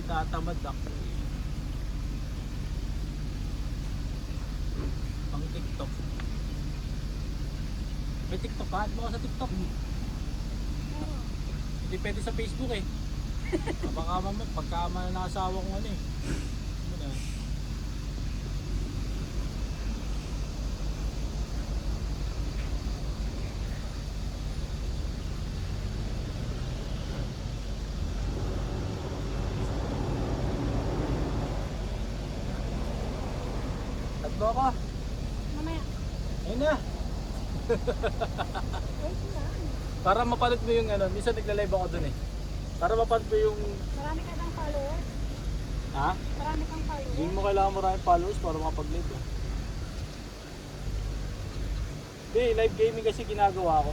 Tatamad ako. Pang TikTok. May TikTok ka? Add mo ako sa TikTok. Hindi pwede sa Facebook eh. Baka pagka nakasawa kong ano eh. Ano na? Tatlo ako. Mamaya. Ayun na. Wait lang. Para mapanood mo yung ano, minsan nagla-live ako dun eh. Para mapanood mo yung... Marami ka bang followers? Ha? Marami kang followers? Hindi mo kailangan maraming followers para makapag-live eh. Hindi, live gaming kasi ginagawa ko.